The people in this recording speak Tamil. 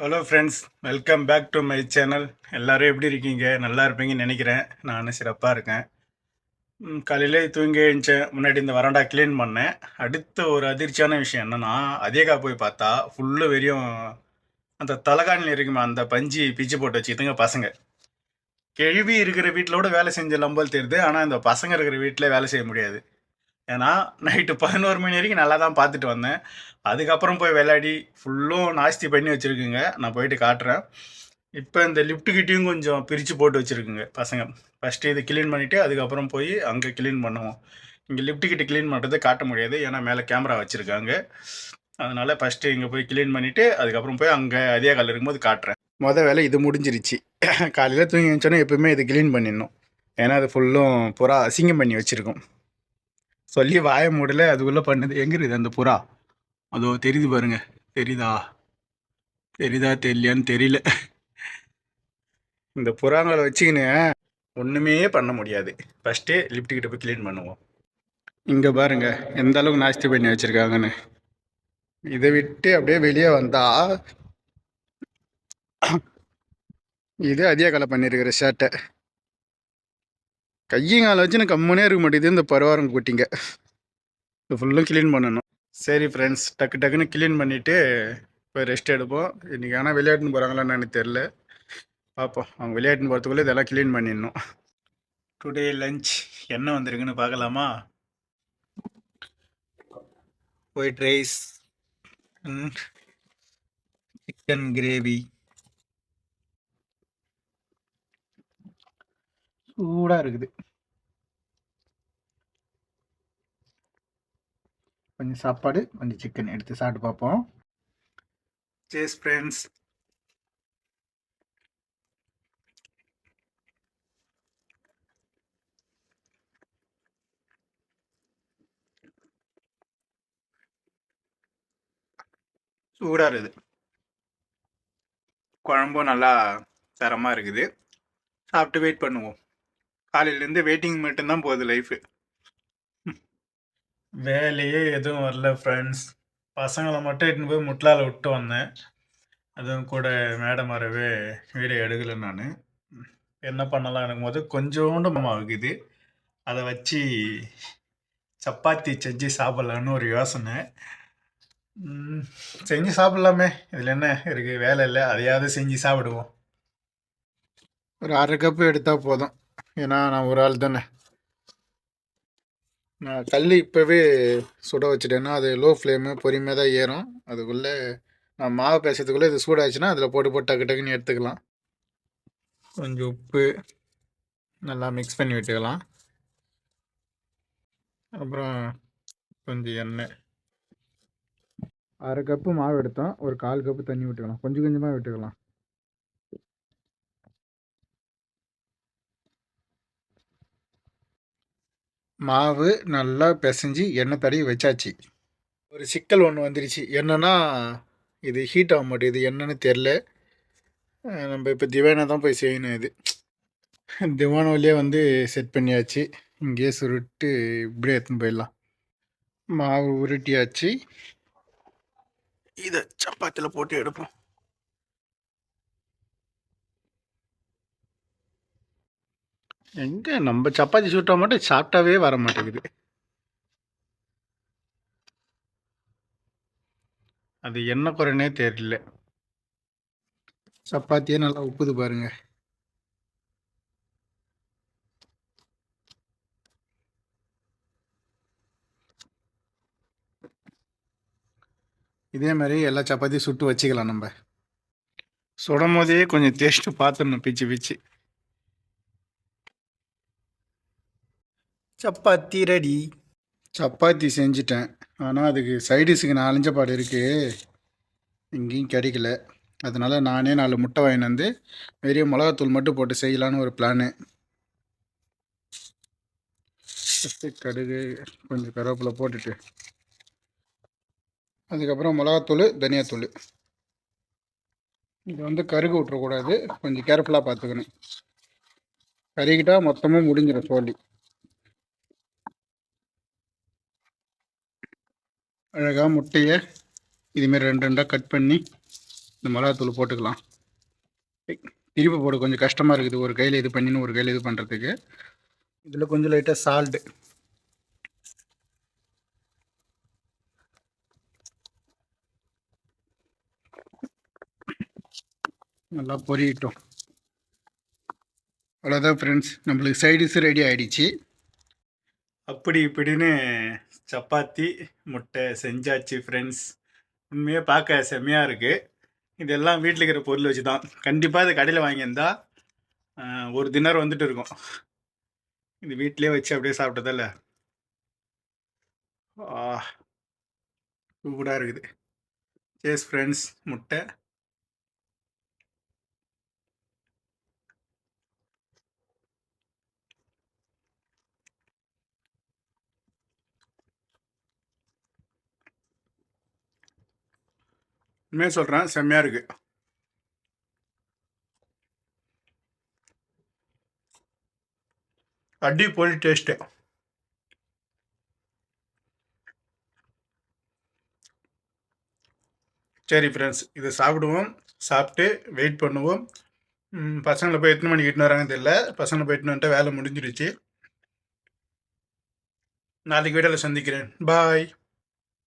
Hello friends, welcome back to my channel. எல்லோரும் எப்படி இருக்கீங்க? நல்லா இருப்பீங்கன்னு நினைக்கிறேன். நான் சிறப்பாக இருக்கேன். காலையிலே தூங்கி எழுந்தேன். முன்னாடி இந்த வராண்டா க்ளீன் பண்ணேன். அடுத்த ஒரு அதிர்ச்சியான விஷயம் என்னென்னா, அதேகா போய் பார்த்தா ஃபுல்லு வெறியும் அந்த தலகாணியில் இருக்குமே அந்த பஞ்சு பிச்சு போட்டு வச்சுக்கிதுங்க பசங்க. கெழுவி இருக்கிற வீட்டில் கூட வேலை செஞ்சிடலாம் போல் தெரியுது. ஆனால் இந்த பசங்க இருக்கிற வீட்டில் வேலை செய்ய முடியாது. ஏன்னா நைட்டு 11 மணி வரைக்கும் நல்லா தான் பார்த்துட்டு வந்தேன். அதுக்கப்புறம் போய் விளையாடி ஃபுல்லும் நாஸ்தி பண்ணி வச்சுருக்குங்க. நான் போயிட்டு காட்டுறேன். இப்போ இந்த லிஃப்ட்டுக்கிட்டேயும் கொஞ்சம் பிரித்து போட்டு வச்சுருக்குங்க பசங்க. ஃபஸ்ட்டு இது க்ளீன் பண்ணிவிட்டு அதுக்கப்புறம் போய் அங்கே க்ளீன் பண்ணுவோம். இங்கே லிஃப்ட்டுக்கிட்ட க்ளீன் பண்ணுறது காட்ட முடியாது. ஏன்னா மேலே கேமரா வச்சுருக்காங்க. அதனால் ஃபஸ்ட்டு இங்கே போய் க்ளீன் பண்ணிவிட்டு அதுக்கப்புறம் போய் அங்கே அதே காலில் இருக்கும்போது காட்டுறேன். வேலை இது முடிஞ்சிருச்சு. காலையில் தூங்கி எழுந்தோன்னே எப்பவுமே இது க்ளீன் பண்ணிடணும். ஏன்னா அது ஃபுல்லும் புறா அசிங்கம் பண்ணி வச்சுருக்கோம். சொல்லி வாய மூடல, அதுக்குள்ளே பண்ணுது. எங்கே இருக்குது அந்த புறா? அதோ தெரியுது பாருங்க. தெரியுதா தெரியலையான்னு தெரியல. இந்த புறாங்களை வச்சுக்கின்னு ஒன்றுமே பண்ண முடியாது. ஃபஸ்ட்டு லிஃப்ட்டுக்கிட்ட போய் க்ளீன் பண்ணுவோம். இங்கே பாருங்க எந்த அளவுக்கு நாஸ்தி பண்ணி வச்சுருக்காங்கன்னு. இதை விட்டு அப்படியே வெளியே வந்தா இது அதிக கலை பண்ணியிருக்கிற ஷர்ட்டை கையங்கால வச்சு நான் கம்முனே இருக்க மாட்டேங்குது. இந்த பரவாரம் கூட்டிங்க இது ஃபுல்லும் க்ளீன் பண்ணணும். சரி ஃப்ரெண்ட்ஸ், டக்குன்னு க்ளீன் பண்ணிவிட்டு இப்போ ரெஸ்ட் எடுப்போம். இன்றைக்கி ஆனால் விளையாட்டுன்னு போகிறாங்களான்னு எனக்கு தெரில. பார்ப்போம். அவங்க விளையாட்டுன்னு போகிறதுக்குள்ளே இதெல்லாம் க்ளீன் பண்ணிடணும். டுடே லஞ்ச் என்ன வந்திருக்குன்னு பார்க்கலாமா? ஒயிட் ரைஸ், சிக்கன் கிரேவி, சூடாக இருக்குது. கொஞ்சம் சாப்பாடு, கொஞ்சம் சிக்கன் எடுத்து சாப்பிட்டு பார்ப்போம். சேஸ் ஃப்ரெண்ட்ஸ். சூடாக இருக்குது. குழம்பும் நல்லா தரமாக இருக்குது. சாப்பிட்டு வெயிட் பண்ணுவோம். காலையிலேருந்து வெயிட்டிங் மட்டும்தான் போகுது லைஃபு. வேலையே எதுவும் வரல ஃப்ரெண்ட்ஸ். பசங்களை மட்டும் இட்டுன்னு போய் முட்லால் விட்டு வந்தேன். அதுவும் கூட மேடம் வரவே வீடியோ எடுக்கலை நான். என்ன பண்ணலாம் எனக்கு போது கொஞ்சோண்டு மாவுக்குது. அதை வச்சு சப்பாத்தி செஞ்சு சாப்பிட்லான்னு ஒரு யோசனை. செஞ்சு சாப்பிட்லாமே, இதில் என்ன இருக்குது? வேலை இல்லை, அதையாவது செஞ்சு சாப்பிடுவோம். ஒரு 1/2 கப்பு எடுத்தால் போதும். ஏன்னா நான் ஒரு ஆள் தானே. நான் கல் இப்போவே சுட வச்சுட்டேன்னா அது லோ ஃப்ளேமு பொறுமையாக தான் ஏறும். அதுக்குள்ளே நான் மாவு பேசுறதுக்குள்ளே இது சூடாச்சுன்னா அதில் போட்டு டக்குன்னு எடுத்துக்கலாம். கொஞ்சம் உப்பு நல்லா மிக்ஸ் பண்ணி விட்டுக்கலாம். அப்புறம் கொஞ்சம் எண்ணெய். 1/2 கப்பு மாவு எடுத்தோம். ஒரு 1/4 கப்பு தண்ணி விட்டுக்கலாம். கொஞ்சம் கொஞ்சமாக விட்டுக்கலாம். மாவு நல்லா பிசைஞ்சு எண்ணெய் தடவி வச்சாச்சு. ஒரு சிக்கல் ஒன்று வந்துருச்சு. என்னென்னா இது ஹீட் ஆக மாட்டேங்குது. என்னன்னு தெரில. நம்ம இப்போ திவானை தான் போய் செய்யணும். இது திவானோலேயே வந்து செட் பண்ணியாச்சு. இங்கேயே சுருட்டு இப்படியே எடுத்துன்னு போயிடலாம். மாவு உருட்டியாச்சு. இதை சப்பாத்தியில் போட்டு எடுப்போம். எங்கே நம்ம சப்பாத்தி சுட்டா மட்டும் சாப்பிட்டாவே வர மாட்டேங்குது. அது என்ன குறைனே தெரியல. சப்பாத்தியே நல்லா உப்புது பாருங்க. இதே மாதிரி எல்லா சப்பாத்தியும் சுட்டு வச்சுக்கலாம். நம்ம சுடும் போதே கொஞ்சம் டேஸ்ட்டு பார்த்துடணும். பிச்சு பிச்சு சப்பாத்தி ரெடி. சப்பாத்தி செஞ்சிட்டேன். ஆனால் அதுக்கு சைடிஷுக்கு 4 சப்பாடு இருக்குது. எங்கேயும் கிடைக்கல. அதனால் நானே 4 முட்டை வாங்கிட்டு வந்து வெறும் மிளகாத்தூள் மட்டும் போட்டு செய்யலான்னு ஒரு பிளானு. ஃபஸ்ட்டு கடுகு கொஞ்சம் கருவேப்பிலை போட்டுட்டு அதுக்கப்புறம் மிளகாத்தூள், தனியாத்தூள். இது வந்து கருகு விட்டுறக்கூடாது. கொஞ்சம் கேர்ஃபுல்லாக பார்த்துக்கணும். கருகிட்டால் மொத்தமாக முடிஞ்சிடும் சோழி. அழகாக முட்டையை இதுமாரி 2 2 கட் பண்ணி இந்த மிளகாத்தூள் போட்டுக்கலாம். திருப்பி போட கொஞ்சம் கஷ்டமாக இருக்குது, ஒரு கையில் இது பண்ணின்னு ஒரு கையில் இது பண்ணுறதுக்கு. இதில் கொஞ்சம் லைட்டாக சால்ட்டு. நல்லா பொரியட்டும். அவ்வளோதான் ஃப்ரெண்ட்ஸ், நம்மளுக்கு சைடிஷ் ரெடி ஆகிடுச்சு. அப்படி இப்படின்னு சப்பாத்தி முட்டை செஞ்சாச்சு ஃப்ரெண்ட்ஸ். உண்மையாக பார்க்க செம்மையாக இருக்குது. இதெல்லாம் வீட்டில் இருக்கிற பொருள் வச்சு தான். கண்டிப்பாக இது கடையில் வாங்கியிருந்தா ஒரு தினர் வந்துட்டு இருக்கும். இது வீட்டிலே வச்சு அப்படியே சாப்பிட்டதில்ல சூப்பராக இருக்குது. சேஸ் ஃப்ரெண்ட்ஸ், முட்டை. உண்மையாக சொல்கிறேன், செம்மையாக இருக்குது. அடிப்பொலி டேஸ்ட்டு. சரி ஃப்ரெண்ட்ஸ், இதை சாப்பிடுவோம். சாப்பிட்டு வெயிட் பண்ணுவோம். பசங்களை போய் எத்தனை மணிக்கு இட்டுன்னு வராங்கன்னு தெரியல. பசங்களை போய் இட்டுன்னு வந்துட்டு வேலை முடிஞ்சிருச்சு. நாளைக்கு வீடியோவில் சந்திக்கிறேன். பாய்.